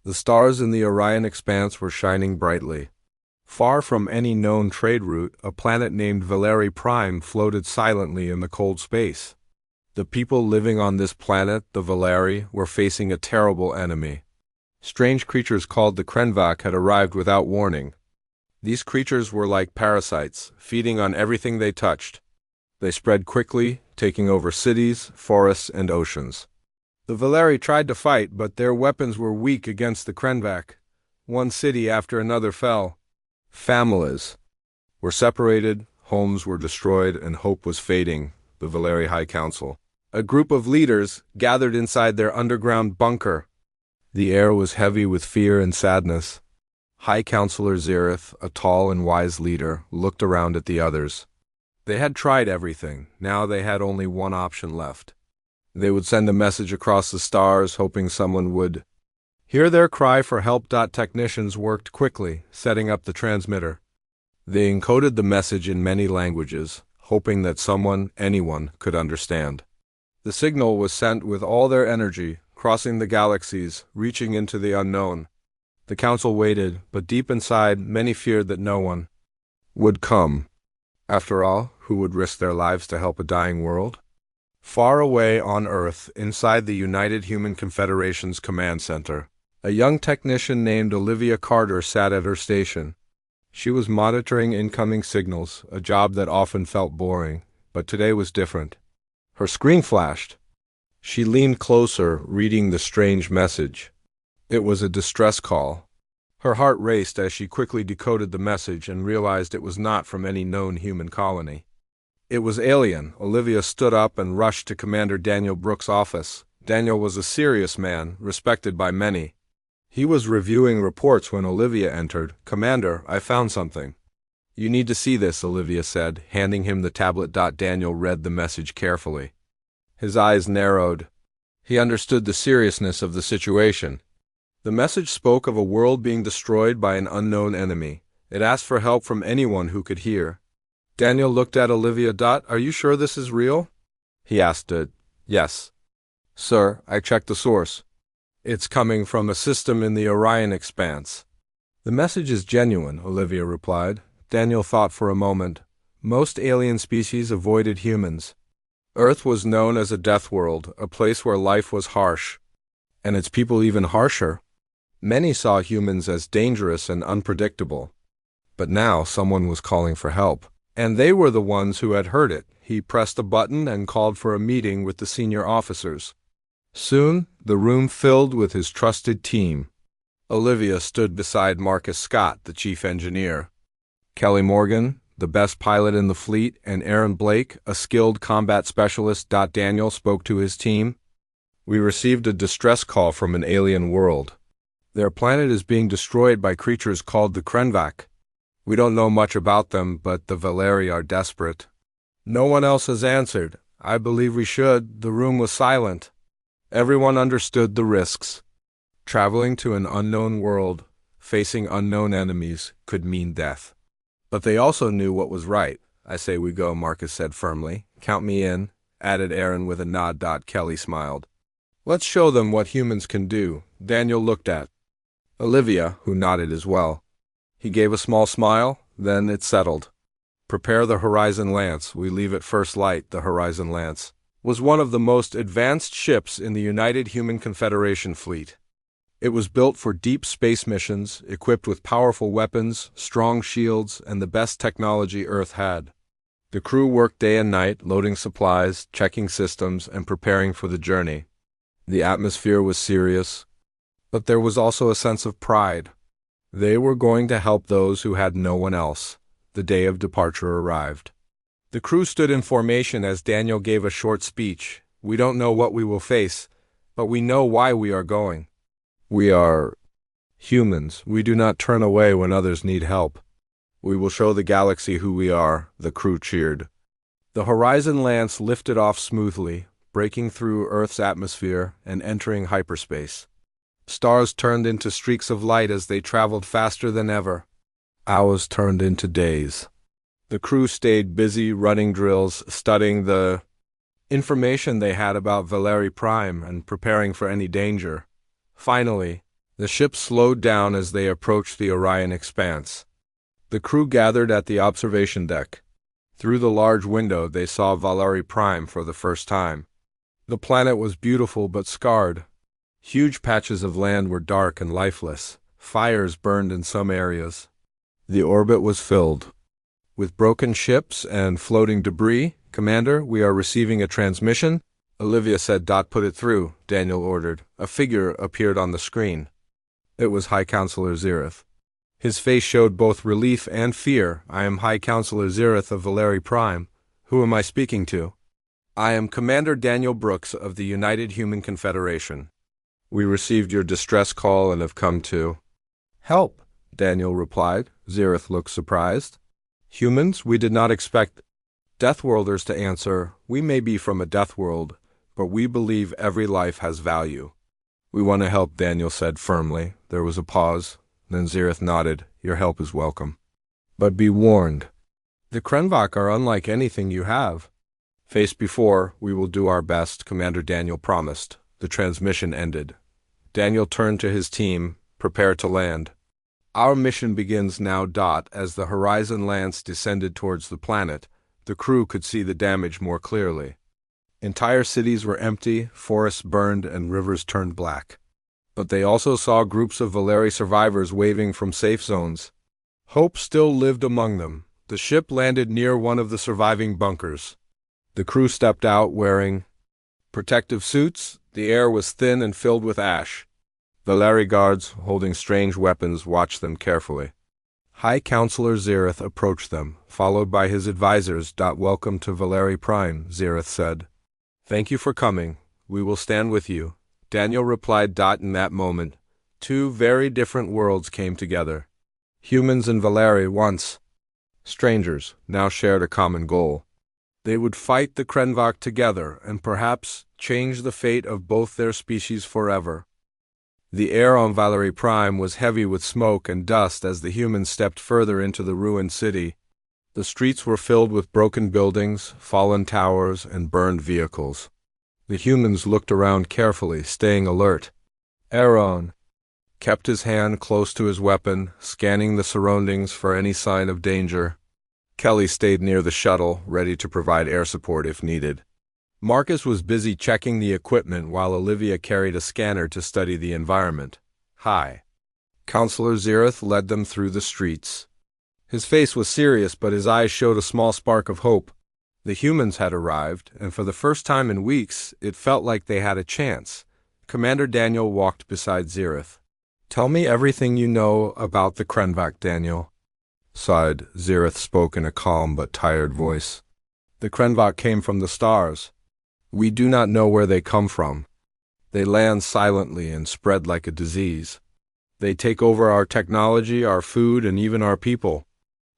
The stars in the Orion expanse were shining brightly. Far from any known trade route, a planet named Valeri Prime floated silently in the cold space. The people living on this planet, the Valeri, were facing a terrible enemy. Strange creatures called the Krenvak had arrived without warning. These creatures were like parasites, feeding on everything they touched. They spread quickly, taking over cities, forests, and oceans. The Valeri tried to fight, but their weapons were weak against the Krenvak. One city after another fell. Families were separated, homes were destroyed, and hope was fading, the Valeri High Council. A group of leaders gathered inside their underground bunker. The air was heavy with fear and sadness. High Counselor Zereth, a tall and wise leader, looked around at the others. They had tried everything. Now they had only one option left. They would send a message across the stars, hoping someone would hear their cry for help. Technicians worked quickly, setting up the transmitter. They encoded the message in many languages, hoping that anyone, could understand. The signal was sent with all their energy, crossing the galaxies, reaching into the unknown. The council waited, but deep inside, many feared that no one would come. After all, who would risk their lives to help a dying world? Far away on Earth, inside the United Human Confederation's command center, a young technician named Olivia Carter sat at her station. She was monitoring incoming signals, a job that often felt boring, but today was different. Her screen flashed. She leaned closer, reading the strange message. It was a distress call. Her heart raced as she quickly decoded the message and realized it was not from any known human colony. It was alien. Olivia stood up and rushed to Commander Daniel Brooks' office. Daniel was a serious man, respected by many. He was reviewing reports when Olivia entered. "Commander, I found something." "You need to see this," Olivia said, handing him the tablet. Daniel read the message carefully. His eyes narrowed. He understood the seriousness of the situation. The message spoke of a world being destroyed by an unknown enemy. It asked for help from anyone who could hear. Daniel looked at Olivia. "Are you sure this is real?" he asked it. "Yes, sir, I checked the source. It's coming from a system in the Orion expanse." "The message is genuine," Olivia replied. Daniel thought for a moment. Most alien species avoided humans. Earth was known as a death world, a place where life was harsh, and its people even harsher. Many saw humans as dangerous and unpredictable. But now someone was calling for help. And they were the ones who had heard it. He pressed a button and called for a meeting with the senior officers. Soon, the room filled with his trusted team. Olivia stood beside Marcus Scott, the chief engineer. Kelly Morgan, the best pilot in the fleet, and Aaron Blake, a skilled combat specialist. Daniel spoke to his team. "We received a distress call from an alien world. Their planet is being destroyed by creatures called the Krenvak. We don't know much about them, but the Valeri are desperate." No one else has answered. "I believe we should." The room was silent. Everyone understood the risks. Traveling to an unknown world, facing unknown enemies, could mean death. But they also knew what was right. "I say we go," Marcus said firmly. "Count me in," added Aaron with a nod. Kelly smiled. "Let's show them what humans can do." Daniel looked at Olivia, who nodded as well. He gave a small smile, then it settled. "Prepare the Horizon Lance. We leave at first light." The Horizon Lance was one of the most advanced ships in the United Human Confederation fleet. It was built for deep space missions, equipped with powerful weapons, strong shields, and the best technology Earth had. The crew worked day and night, loading supplies, checking systems, and preparing for the journey. The atmosphere was serious, but there was also a sense of pride. They were going to help those who had no one else. The day of departure arrived. The crew stood in formation as Daniel gave a short speech. "We don't know what we will face, but we know why we are going. We are humans. We do not turn away when others need help. We will show the galaxy who we are." The crew cheered. The Horizon Lance lifted off smoothly, breaking through Earth's atmosphere and entering hyperspace. Stars turned into streaks of light as they traveled faster than ever. Hours turned into days. The crew stayed busy running drills, studying the information they had about Valeri Prime and preparing for any danger. Finally, The ship slowed down as they approached the Orion expanse. The crew gathered at the observation deck. Through the large window they saw Valeri Prime for the first time. The planet was beautiful but scarred. Huge patches of land were dark and lifeless. Fires burned in some areas. The orbit was filled with broken ships and floating debris. "Commander, we are receiving a transmission." Olivia said. "Put it through," Daniel ordered. A figure appeared on the screen. It was High Counselor Zereth. His face showed both relief and fear. "I am High Counselor Zereth of Valeri Prime. Who am I speaking to?" "I am Commander Daniel Brooks of the United Human Confederation. We received your distress call and have come to help," Daniel replied. Zereth looked surprised. "Humans? We did not expect Deathworlders to answer. We may be from a death world, but we believe every life has value." "We want to help," Daniel said firmly. There was a pause. Then Zereth nodded. "Your help is welcome. But be warned. The Krenvok are unlike anything you have faced before. We will do our best," Commander Daniel promised. The transmission ended. Daniel turned to his team. "Prepare to land. Our mission begins now." As the horizon lance descended towards the planet, the crew could see the damage more clearly. Entire cities were empty, forests burned, and rivers turned black. But they also saw groups of Valeri survivors waving from safe zones. Hope still lived among them. The ship landed near one of the surviving bunkers. The crew stepped out wearing protective suits. The air was thin and filled with ash. Valeri guards, holding strange weapons, watched them carefully. High Counselor Zereth approached them, followed by his advisors. "Welcome to Valeri Prime," Zereth said. "Thank you for coming. We will stand with you," Daniel replied. In that moment, two very different worlds came together. Humans and Valeri, once strangers, now shared a common goal. They would fight the Krenvok together and perhaps change the fate of both their species forever. The air on Valeri Prime was heavy with smoke and dust as the humans stepped further into the ruined city. The streets were filled with broken buildings, fallen towers, and burned vehicles. The humans looked around carefully, staying alert. Aaron kept his hand close to his weapon, scanning the surroundings for any sign of danger. Kelly stayed near the shuttle, ready to provide air support if needed. Marcus was busy checking the equipment while Olivia carried a scanner to study the environment. High Counselor Zereth led them through the streets. His face was serious, but his eyes showed a small spark of hope. The humans had arrived, and for the first time in weeks, it felt like they had a chance. Commander Daniel walked beside Zereth. "Tell me everything you know about the Krenvok, Daniel," sighed. Zereth spoke in a calm but tired voice. "The Krenvok came from the stars. We do not know where they come from. They land silently and spread like a disease. They take over our technology, our food, and even our people.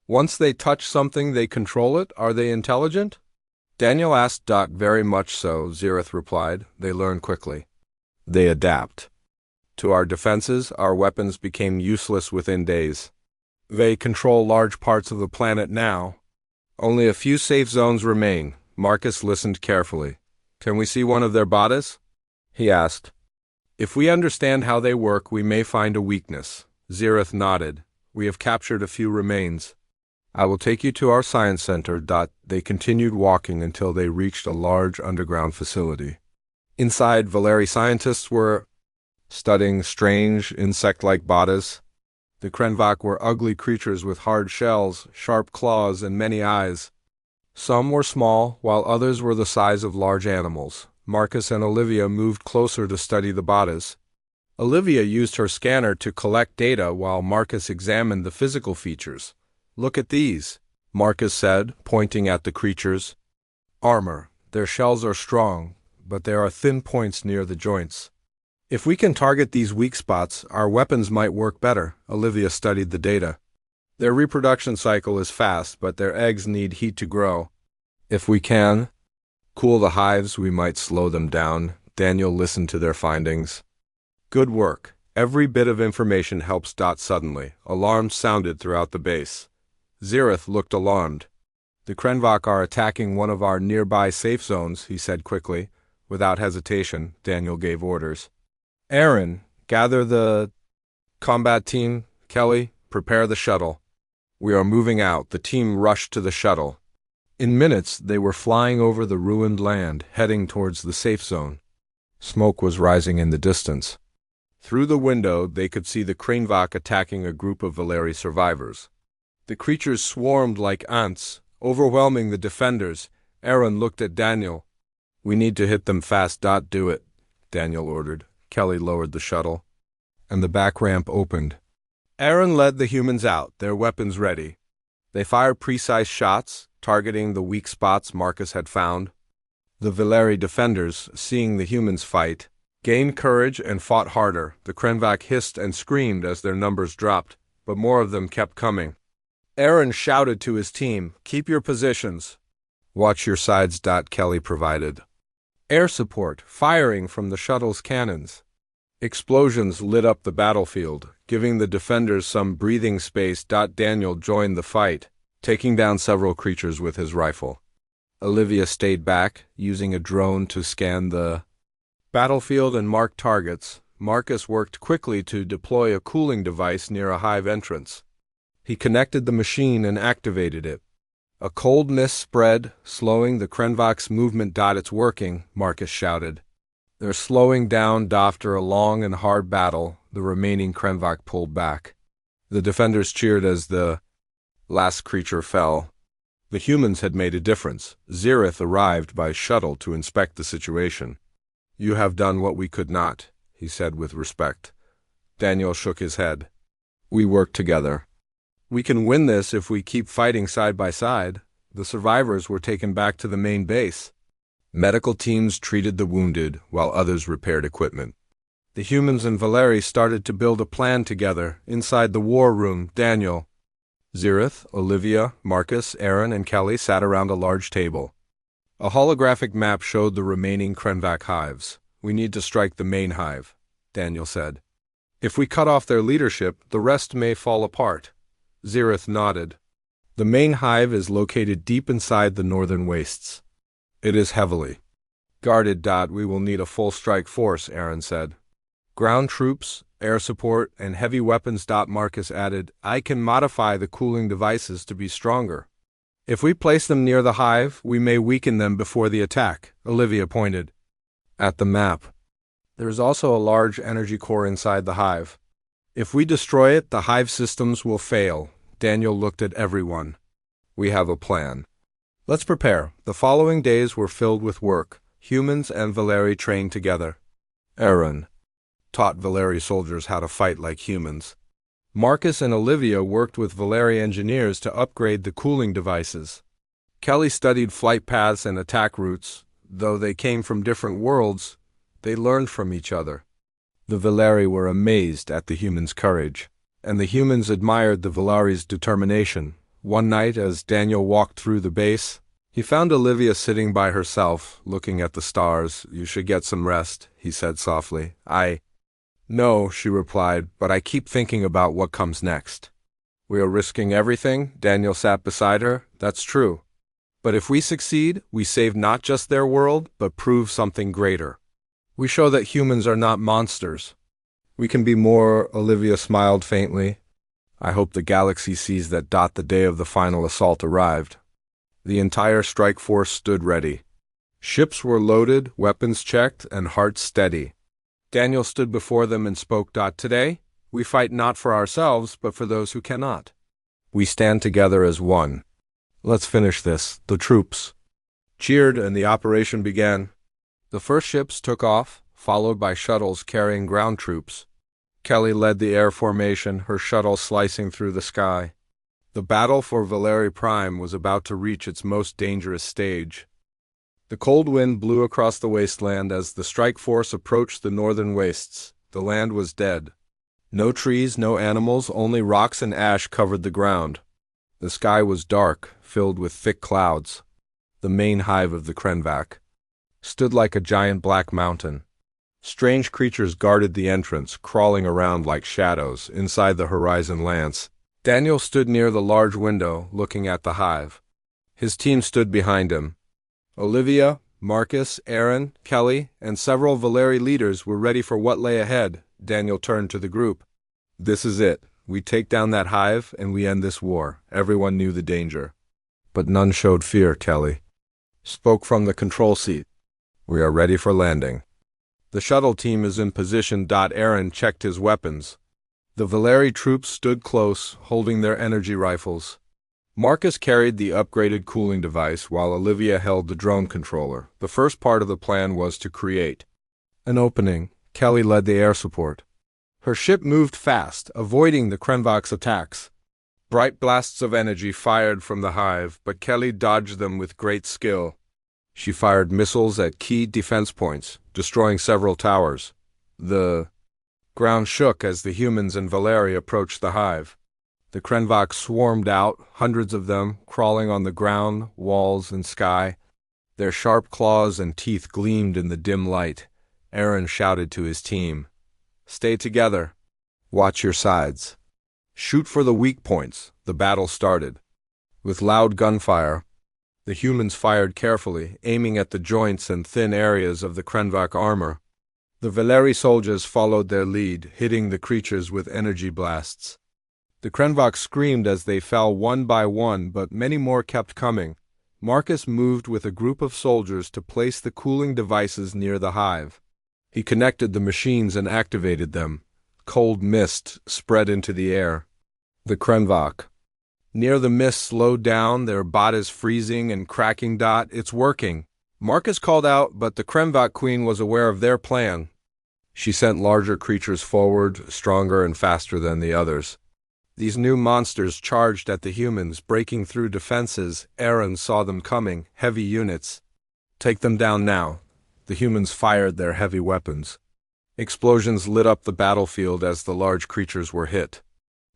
Once they touch something, they control it. Are they intelligent?" Daniel asked. "Very much so," Zereth replied. "They learn quickly. They adapt to our defenses. Our weapons became useless within days. They control large parts of the planet now. Only a few safe zones remain." Marcus listened carefully. "Can we see one of their bodies?" he asked. "If we understand how they work, we may find a weakness." Zereth nodded. "We have captured a few remains. I will take you to our science center." They continued walking until they reached a large underground facility. Inside, Valeri scientists were studying strange, insect-like bodies. The Krenvok were ugly creatures with hard shells, sharp claws, and many eyes. Some were small, while others were the size of large animals. Marcus and Olivia moved closer to study the bodies. Olivia used her scanner to collect data while Marcus examined the physical features. "Look at these," Marcus said, pointing at the creatures. "Armor. Their shells are strong, but there are thin points near the joints. If we can target these weak spots, our weapons might work better." Olivia studied the data. "Their reproduction cycle is fast, but their eggs need heat to grow. If we can cool the hives, we might slow them down." Daniel listened to their findings. "Good work. Every bit of information helps." Suddenly, alarms sounded throughout the base. Zereth looked alarmed. "The Krenvok are attacking one of our nearby safe zones," he said quickly. Without hesitation, Daniel gave orders. "Aaron, gather the Combat team, Kelly, prepare the shuttle. We are moving out. The team rushed to the shuttle. In minutes, they were flying over the ruined land, heading towards the safe zone. Smoke was rising in the distance. Through the window, they could see the Krenvak attacking a group of Valeri survivors. The creatures swarmed like ants, overwhelming the defenders. Aaron looked at Daniel. We need to hit them fast. Do it, Daniel ordered. Kelly lowered the shuttle, and the back ramp opened. Aaron led the humans out, their weapons ready. They fired precise shots, targeting the weak spots Marcus had found. The Valeri defenders, seeing the humans fight, gained courage and fought harder. The Krenvak hissed and screamed as their numbers dropped, but more of them kept coming. Aaron shouted to his team, "Keep your positions. Watch your sides." Kelly provided air support, firing from the shuttle's cannons. Explosions lit up the battlefield, giving the defenders some breathing space. Daniel joined the fight, taking down several creatures with his rifle. Olivia stayed back, using a drone to scan the battlefield and mark targets. Marcus worked quickly to deploy a cooling device near a hive entrance. He connected the machine and activated it. A cold mist spread, slowing the Krenvak's movement. "It's working," Marcus shouted. They're slowing down. After a long and hard battle, the remaining Krenvak pulled back. The defenders cheered as the last creature fell. The humans had made a difference. Zirith arrived by shuttle to inspect the situation. "You have done what we could not," he said with respect. Daniel shook his head. "We work together. We can win this if we keep fighting side by side." The survivors were taken back to the main base. Medical teams treated the wounded, while others repaired equipment. The humans and Valeri started to build a plan together. Inside the war room, Daniel, Zirith, Olivia, Marcus, Aaron, and Kelly sat around a large table. A holographic map showed the remaining Krenvak hives. "We need to strike the main hive," Daniel said. "If we cut off their leadership, the rest may fall apart." Zirith nodded. "The main hive is located deep inside the northern wastes. It is heavily guarded. We will need a full strike force," Aaron said. "Ground troops, air support, and heavy weapons." Marcus added, "I can modify the cooling devices to be stronger. If we place them near the hive, we may weaken them before the attack." Olivia pointed at the map. "There is also a large energy core inside the hive. If we destroy it, the hive systems will fail." Daniel looked at everyone. "We have a plan. Let's prepare." The following days were filled with work. Humans and Valeri trained together. Aaron taught Valeri soldiers how to fight like humans. Marcus and Olivia worked with Valeri engineers to upgrade the cooling devices. Kelly studied flight paths and attack routes. Though they came from different worlds, they learned from each other. The Valeri were amazed at the humans' courage, and the humans admired the Valeri's determination. One night, as Daniel walked through the base, he found Olivia sitting by herself, looking at the stars. "You should get some rest," he said softly. "I know," she replied, "but I keep thinking about what comes next." "We are risking everything." Daniel sat beside her. "That's true. But if we succeed, we save not just their world, but prove something greater. We show that humans are not monsters. We can be more." Olivia smiled faintly. "I hope the galaxy sees that." The day of the final assault arrived. The entire strike force stood ready. Ships were loaded, weapons checked, and hearts steady. Daniel stood before them and spoke. "Today, we fight not for ourselves, but for those who cannot. We stand together as one. Let's finish this." The troops cheered and the operation began. The first ships took off, followed by shuttles carrying ground troops. Kelly led the air formation, her shuttle slicing through the sky. The battle for Valeri Prime was about to reach its most dangerous stage. The cold wind blew across the wasteland as the strike force approached the northern wastes. The land was dead. No trees, no animals, only rocks and ash covered the ground. The sky was dark, filled with thick clouds. The main hive of the Krenvak stood like a giant black mountain. Strange creatures guarded the entrance, crawling around like shadows inside the horizon lance. Daniel stood near the large window, looking at the hive. His team stood behind him. Olivia, Marcus, Aaron, Kelly, and several Valeri leaders were ready for what lay ahead. Daniel turned to the group. This is it. We take down that hive, and we end this war. Everyone knew the danger. But none showed fear, Kelly spoke from the control seat. We are ready for landing. The shuttle team is in position. Aaron checked his weapons. The Valeri troops stood close, holding their energy rifles. Marcus carried the upgraded cooling device while Olivia held the drone controller. The first part of the plan was to create an opening. Kelly led the air support. Her ship moved fast, avoiding the Krenvok's attacks. Bright blasts of energy fired from the hive, but Kelly dodged them with great skill. She fired missiles at key defense points, destroying several towers. The ground shook as the humans and Valeri approached the hive. The Krenvok swarmed out, hundreds of them, crawling on the ground, walls, and sky. Their sharp claws and teeth gleamed in the dim light. Aaron shouted to his team, "Stay together. Watch your sides. Shoot for the weak points." The battle started. With loud gunfire, the humans fired carefully, aiming at the joints and thin areas of the Krenvok armor. The Valeri soldiers followed their lead, hitting the creatures with energy blasts. The Krenvok screamed as they fell one by one, but many more kept coming. Marcus moved with a group of soldiers to place the cooling devices near the hive. He connected the machines and activated them. Cold mist spread into the air. The Krenvok near the mist slowed down, their bodies freezing and cracking. "It's working," Marcus called out, but the Krenvok queen was aware of their plan. She sent larger creatures forward, stronger and faster than the others. These new monsters charged at the humans, breaking through defenses. Aaron saw them coming, heavy units. "Take them down now." The humans fired their heavy weapons. Explosions lit up the battlefield as the large creatures were hit.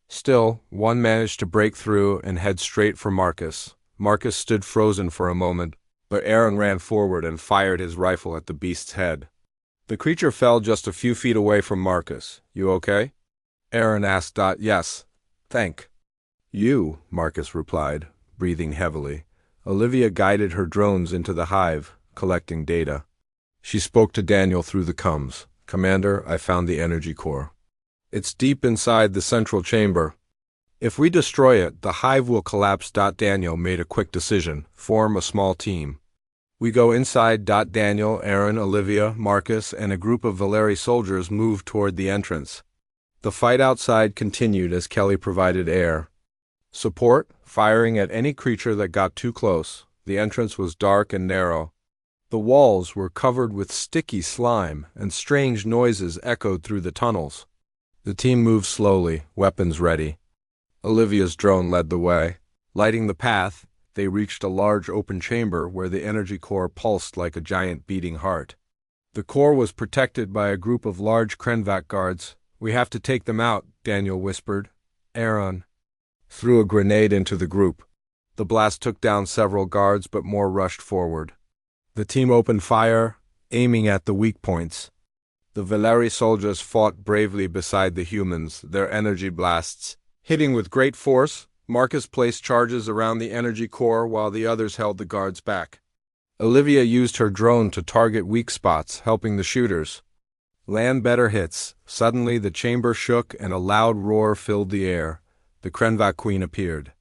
Still, one managed to break through and head straight for Marcus. Marcus stood frozen for a moment, but Aaron ran forward and fired his rifle at the beast's head. The creature fell just a few feet away from Marcus. "You okay?" Aaron asked. "Yes, thank you," Marcus replied, breathing heavily. Olivia guided her drones into the hive, collecting data. She spoke to Daniel through the comms. "Commander, I found the energy core. It's deep inside the central chamber. If we destroy it, the hive will collapse." Daniel made a quick decision. "Form a small team. We go inside." Daniel, Aaron, Olivia, Marcus, and a group of Valeri soldiers moved toward the entrance. The fight outside continued as Kelly provided air support, firing at any creature that got too close. The entrance was dark and narrow. The walls were covered with sticky slime, and strange noises echoed through the tunnels. The team moved slowly, weapons ready. Olivia's drone led the way. Lighting the path, they reached a large open chamber where the energy core pulsed like a giant beating heart. The core was protected by a group of large Krenvok guards. "We have to take them out," Daniel whispered. Aaron threw a grenade into the group. The blast took down several guards, but more rushed forward. The team opened fire, aiming at the weak points. The Valeri soldiers fought bravely beside the humans, their energy blasts hitting with great force. Marcus placed charges around the energy core while the others held the guards back. Olivia used her drone to target weak spots, helping the shooters land better hits. Suddenly the chamber shook and a loud roar filled the air. The Krenvok queen appeared.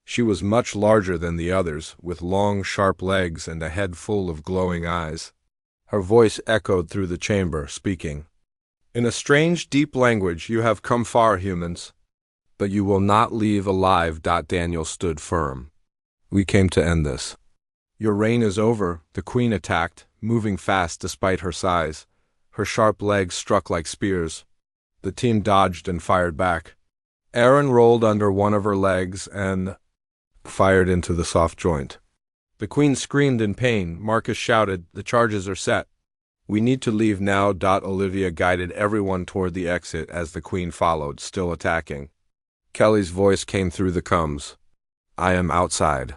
She was much larger than the others, with long, sharp legs and a head full of glowing eyes. Her voice echoed through the chamber, speaking in a strange, deep language. "You have come far, humans, but you will not leave alive." Daniel stood firm. "We came to end this. Your reign is over." The queen attacked, moving fast despite her size. Her sharp legs struck like spears. The team dodged and fired back. Aaron rolled under one of her legs and fired into the soft joint. The queen screamed in pain. Marcus shouted, "The charges are set. We need to leave now." Olivia guided everyone toward the exit as the queen followed, still attacking. Kelly's voice came through the comms. "I am outside.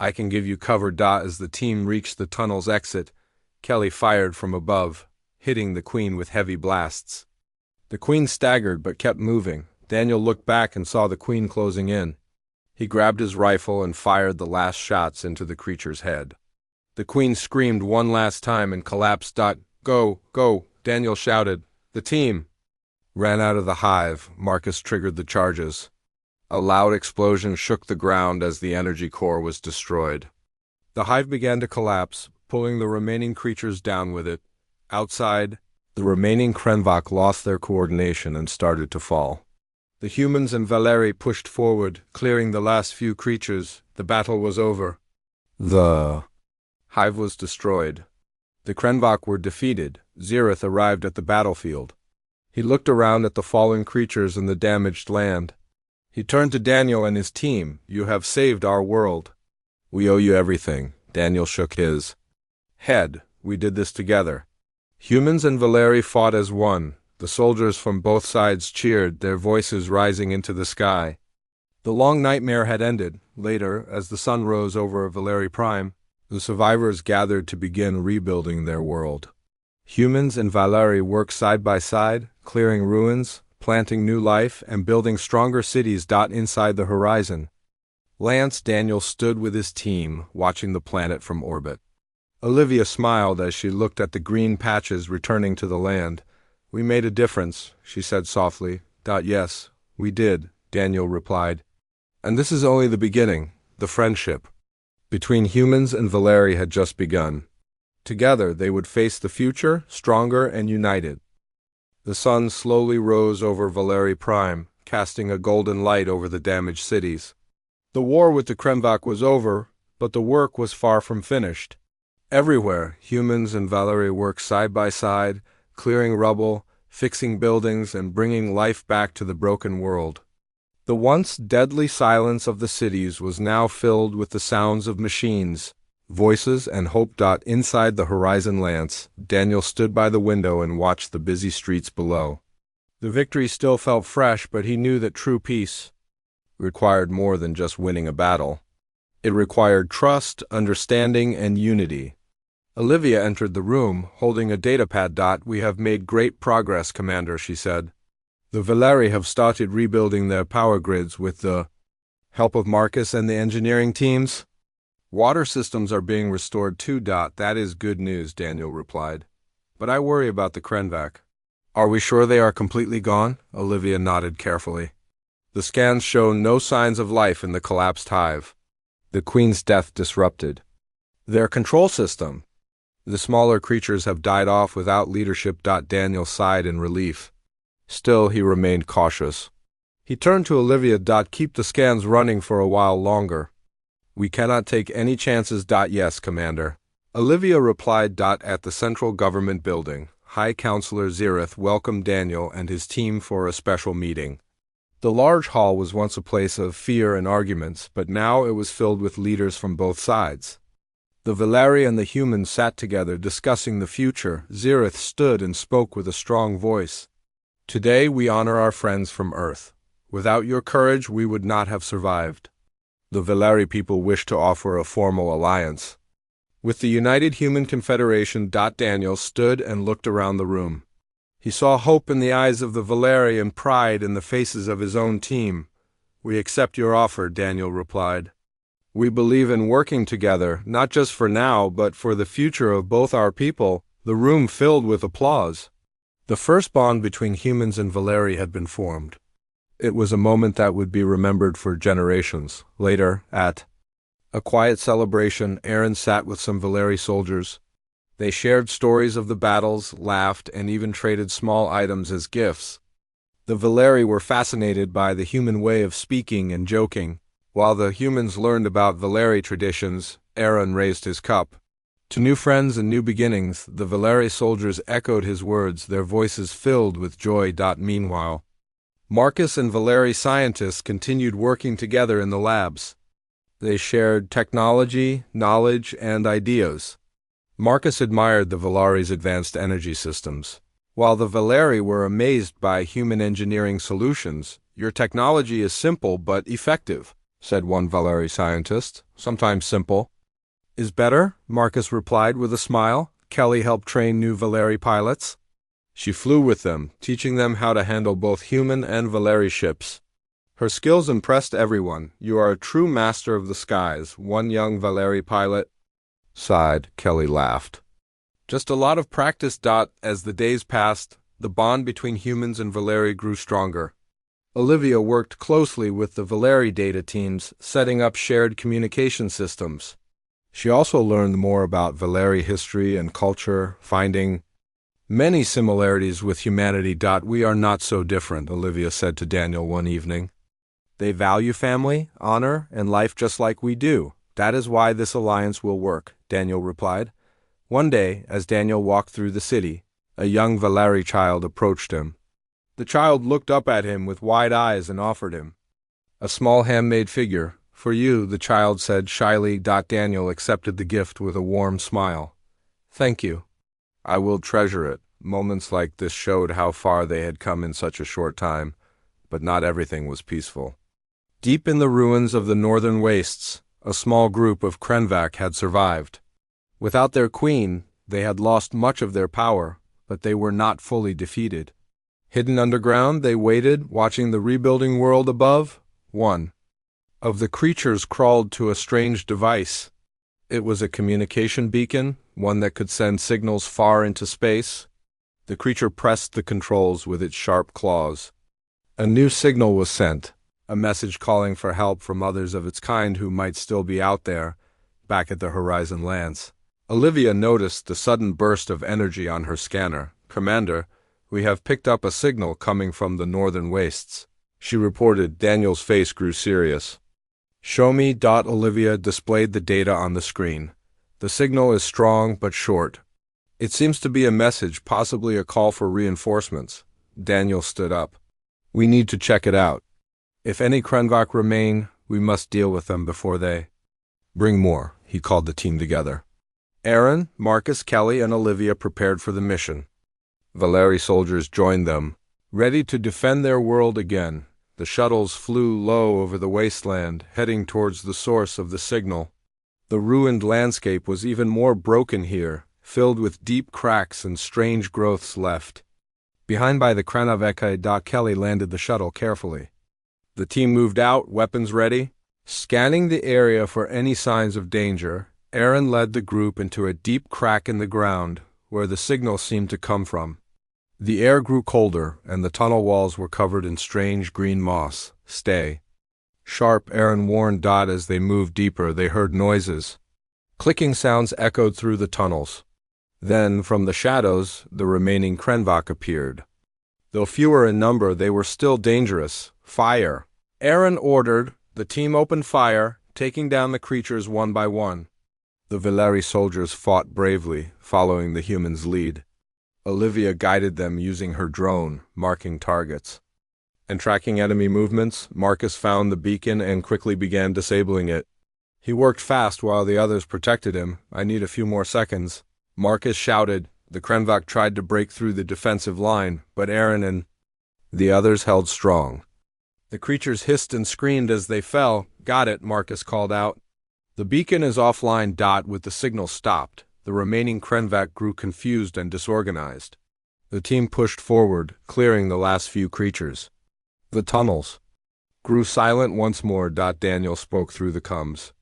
I can give you cover." As the team reached the tunnel's exit, Kelly fired from above, hitting the queen with heavy blasts. The queen staggered but kept moving. Daniel looked back and saw the queen closing in. He grabbed his rifle and fired the last shots into the creature's head. The queen screamed one last time and collapsed. "Go, go," Daniel shouted. "The team." ran out of the hive. Marcus triggered the charges. A loud explosion shook the ground as the energy core was destroyed. The hive began to collapse, pulling the remaining creatures down with it. Outside, the remaining Krenvok lost their coordination and started to fall. The humans and Valeri pushed forward, clearing the last few creatures. The battle was over. The hive was destroyed. The Krenvok were defeated. Zirith arrived at the battlefield. He looked around at the fallen creatures and the damaged land. He turned to Daniel and his team. "You have saved our world. We owe you everything." Daniel shook his head. "We did this together." Humans and Valeri fought as one. The soldiers from both sides cheered, their voices rising into the sky. The long nightmare had ended. Later, as the sun rose over Valeri Prime, the survivors gathered to begin rebuilding their world. Humans and Valeri worked side by side, clearing ruins, planting new life, and building stronger cities. Inside the horizon, Lance Daniel stood with his team, watching the planet from orbit. Olivia smiled as she looked at the green patches returning to the land. "We made a difference," she said softly. "Yes, we did," Daniel replied. "And this is only the beginning." The friendship between humans and Valeri had just begun. Together they would face the future, stronger and united. The sun slowly rose over Valeri Prime, casting a golden light over the damaged cities. The war with the Krenvok was over, but the work was far from finished. Everywhere, humans and Valeri worked side by side, clearing rubble, fixing buildings, and bringing life back to the broken world. The once deadly silence of the cities was now filled with the sounds of machines, voices, and hope. Inside the horizon Lance, Daniel stood by the window and watched the busy streets below. The victory still felt fresh, but he knew that true peace required more than just winning a battle. It required trust, understanding, and unity. Olivia entered the room, holding a datapad. "We have made great progress, Commander," she said. "The Valeri have started rebuilding their power grids with the help of Marcus and the engineering teams. Water systems are being restored too. That is good news," Daniel replied. "But I worry about the Krenvok." "Are we sure they are completely gone?" Olivia nodded carefully. "The scans show no signs of life in the collapsed hive. The Queen's death disrupted their control system. The smaller creatures have died off without leadership." Daniel sighed in relief. Still, he remained cautious. He turned to Olivia. "Keep the scans running for a while longer. We cannot take any chances." "Yes, Commander." Olivia replied. At the Central Government Building, High Counselor Zirith welcomed Daniel and his team for a special meeting. The large hall was once a place of fear and arguments, but now it was filled with leaders from both sides. The Valeri and the humans sat together discussing the future. Zirith stood and spoke with a strong voice. "Today we honor our friends from Earth. Without your courage we would not have survived. The Valeri people wish to offer a formal alliance with the United Human Confederation." Daniel stood and looked around the room. He saw hope in the eyes of the Valeri and pride in the faces of his own team. "We accept your offer," Daniel replied. "We believe in working together, not just for now, but for the future of both our people." The room filled with applause. The first bond between humans and Valeri had been formed. It was a moment that would be remembered for generations. Later, at a quiet celebration, Aaron sat with some Valeri soldiers. They shared stories of the battles, laughed, and even traded small items as gifts. The Valeri were fascinated by the human way of speaking and joking. While the humans learned about Valeri traditions, Aaron raised his cup. To new friends and new beginnings, the Valeri soldiers echoed his words, their voices filled with joy. Meanwhile, Marcus and Valeri scientists continued working together in the labs. They shared technology, knowledge, and ideas. Marcus admired the Valeri's advanced energy systems, while the Valeri were amazed by human engineering solutions. "Your technology is simple but effective," said one Valeri scientist. "Sometimes simple is better," Marcus replied with a smile. "Kelly helped train new Valeri pilots. She flew with them, teaching them how to handle both human and Valeri ships. Her skills impressed everyone. You are a true master of the skies," one young Valeri pilot sighed. Kelly laughed. "Just a lot of practice." As the days passed, The bond between humans and Valeri grew stronger. Olivia worked closely with the Valeri data teams, setting up shared communication systems. She also learned more about Valeri history and culture, finding many similarities with humanity. We are not so different, Olivia said to Daniel one evening. They value family, honor, and life just like we do. That is why this alliance will work, Daniel replied. One day, as Daniel walked through the city, a young Valeri child approached him. The child looked up at him with wide eyes and offered him a small handmade figure. For you, the child said shyly. Daniel accepted the gift with a warm smile. Thank you. I will treasure it. Moments like this showed how far they had come in such a short time, but not everything was peaceful. Deep in the ruins of the northern wastes, a small group of Krenvac had survived. Without their queen, they had lost much of their power, but they were not fully defeated. Hidden underground, they waited, watching the rebuilding world above. One of the creatures crawled to a strange device. It was a communication beacon, one that could send signals far into space. The creature pressed the controls with its sharp claws. A new signal was sent, a message calling for help from others of its kind who might still be out there, back at the Horizon Lands. Olivia noticed the sudden burst of energy on her scanner. Commander, we have picked up a signal coming from the northern wastes, she reported. Daniel's face grew serious. Show me. Olivia displayed the data on the screen. The signal is strong but short. It seems to be a message, possibly a call for reinforcements. Daniel stood up. We need to check it out. If any Krenvac remain, we must deal with them before they bring more. He called the team together. Aaron, Marcus, Kelly, and Olivia prepared for the mission. Valeri soldiers joined them, ready to defend their world again. The shuttles flew low over the wasteland, heading towards the source of the signal. The ruined landscape was even more broken here, filled with deep cracks and strange growths left. Behind by the Krenvac, Kelly landed the shuttle carefully. The team moved out, weapons ready. Scanning the area for any signs of danger, Aaron led the group into a deep crack in the ground, where the signal seemed to come from. The air grew colder, and the tunnel walls were covered in strange green moss. Stay sharp, Aaron warned. As they moved deeper, they heard noises. Clicking sounds echoed through the tunnels. Then, from the shadows, the remaining Krenvac appeared. Though fewer in number, they were still dangerous. Fire! Aaron ordered. The team opened fire, taking down the creatures one by one. The Valeri soldiers fought bravely, following the humans' lead. Olivia guided them using her drone, marking targets. And tracking enemy movements, Marcus found the beacon and quickly began disabling it. He worked fast while the others protected him. I need a few more seconds, Marcus shouted. The Krenvac tried to break through the defensive line, but Aaron and the others held strong. The creatures hissed and screamed as they fell. Got it, Marcus called out. The beacon is offline. With the signal stopped, the remaining Krenvac grew confused and disorganized. The team pushed forward, clearing the last few creatures. The tunnels grew silent once more. Daniel spoke through the comms.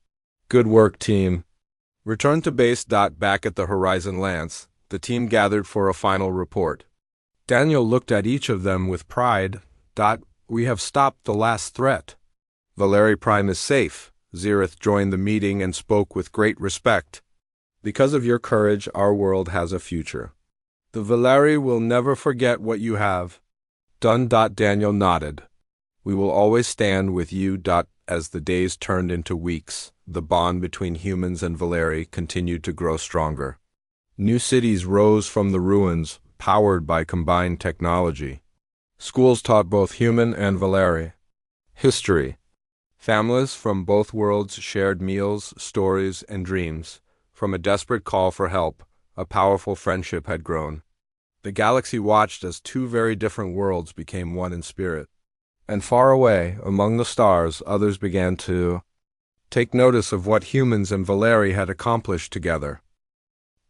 Good work, team. Return to base. Back at the Horizon Lands, the team gathered for a final report. Daniel looked at each of them with pride. We have stopped the last threat. Valeri Prime is safe. Xerath joined the meeting and spoke with great respect. Because of your courage, our world has a future. The Valeri will never forget what you have done. Daniel nodded. We will always stand with you. As the days turned into weeks, the bond between humans and Valeri continued to grow stronger. New cities rose from the ruins, powered by combined technology. Schools taught both human and Valeri history. Families from both worlds shared meals, stories, and dreams. From a desperate call for help, a powerful friendship had grown. The galaxy watched as two very different worlds became one in spirit. And far away, among the stars, others began to take notice of what humans and Valeri had accomplished together.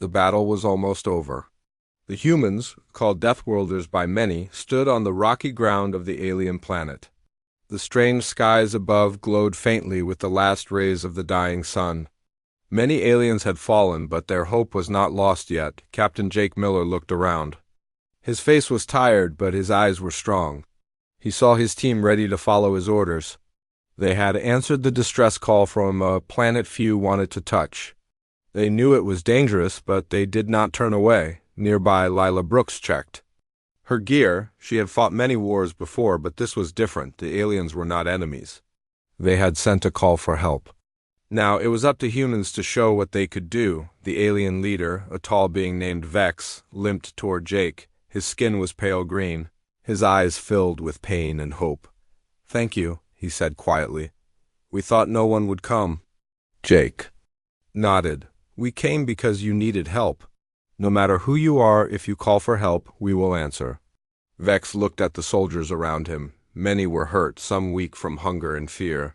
The battle was almost over. The humans, called Deathworlders by many, stood on the rocky ground of the alien planet. The strange skies above glowed faintly with the last rays of the dying sun. Many aliens had fallen, but their hope was not lost yet. Captain Jake Miller looked around. His face was tired, but his eyes were strong. He saw his team ready to follow his orders. They had answered the distress call from a planet few wanted to touch. They knew it was dangerous, but they did not turn away. Nearby, Lila Brooks checked her gear. She had fought many wars before, but this was different. The aliens were not enemies. They had sent a call for help. Now, it was up to humans to show what they could do. The alien leader, a tall being named Vex, limped toward Jake. His skin was pale green, his eyes filled with pain and hope. "Thank you," he said quietly. "We thought no one would come." Jake nodded. "We came because you needed help. No matter who you are, if you call for help, we will answer." Vex looked at the soldiers around him. Many were hurt, some weak from hunger and fear.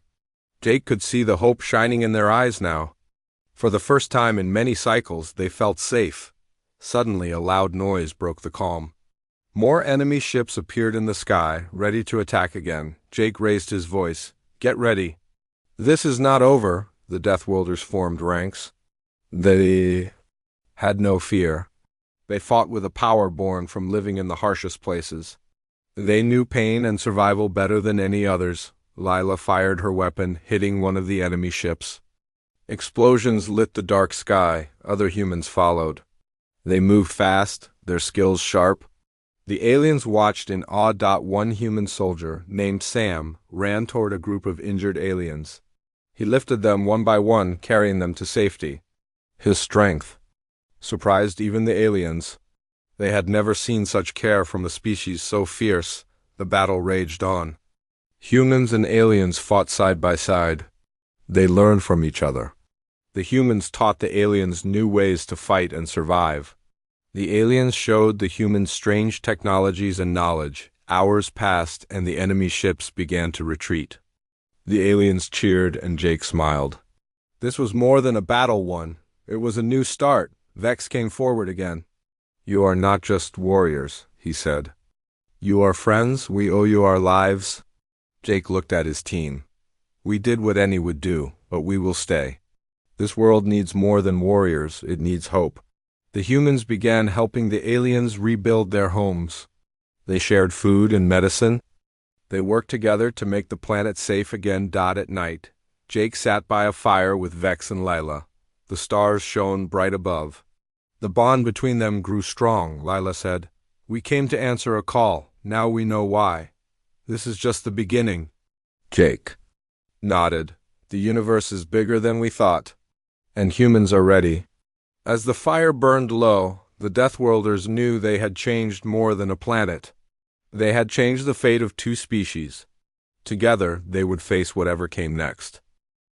Jake could see the hope shining in their eyes now. For the first time in many cycles, they felt safe. Suddenly, a loud noise broke the calm. More enemy ships appeared in the sky, ready to attack again. Jake raised his voice. "Get ready. This is not over." The Deathworlders formed ranks. They had no fear. They fought with a power born from living in the harshest places. They knew pain and survival better than any others. Lila fired her weapon, hitting one of the enemy ships. Explosions lit the dark sky. Other humans followed. They moved fast, their skills sharp. The aliens watched in awe. One human soldier, named Sam, ran toward a group of injured aliens. He lifted them one by one, carrying them to safety. His strength surprised even the aliens. They had never seen such care from a species so fierce. The battle raged on. Humans and aliens fought side by side. They learned from each other. The humans taught the aliens new ways to fight and survive. The aliens showed the humans strange technologies and knowledge. Hours passed, and the enemy ships began to retreat. The aliens cheered, and Jake smiled. This was more than a battle won. It was a new start. Vex came forward again. "You are not just warriors," he said. "You are friends. We owe you our lives." Jake looked at his team. "We did what any would do, but we will stay. This world needs more than warriors. It needs hope." The humans began helping the aliens rebuild their homes. They shared food and medicine. They worked together to make the planet safe again. At night, Jake sat by a fire with Vex and Lila. The stars shone bright above. The bond between them grew strong. Lila said, "We came to answer a call. Now we know why. This is just the beginning." Jake nodded. "The universe is bigger than we thought, and humans are ready." As the fire burned low, the Deathworlders knew they had changed more than a planet. They had changed the fate of two species. Together, they would face whatever came next.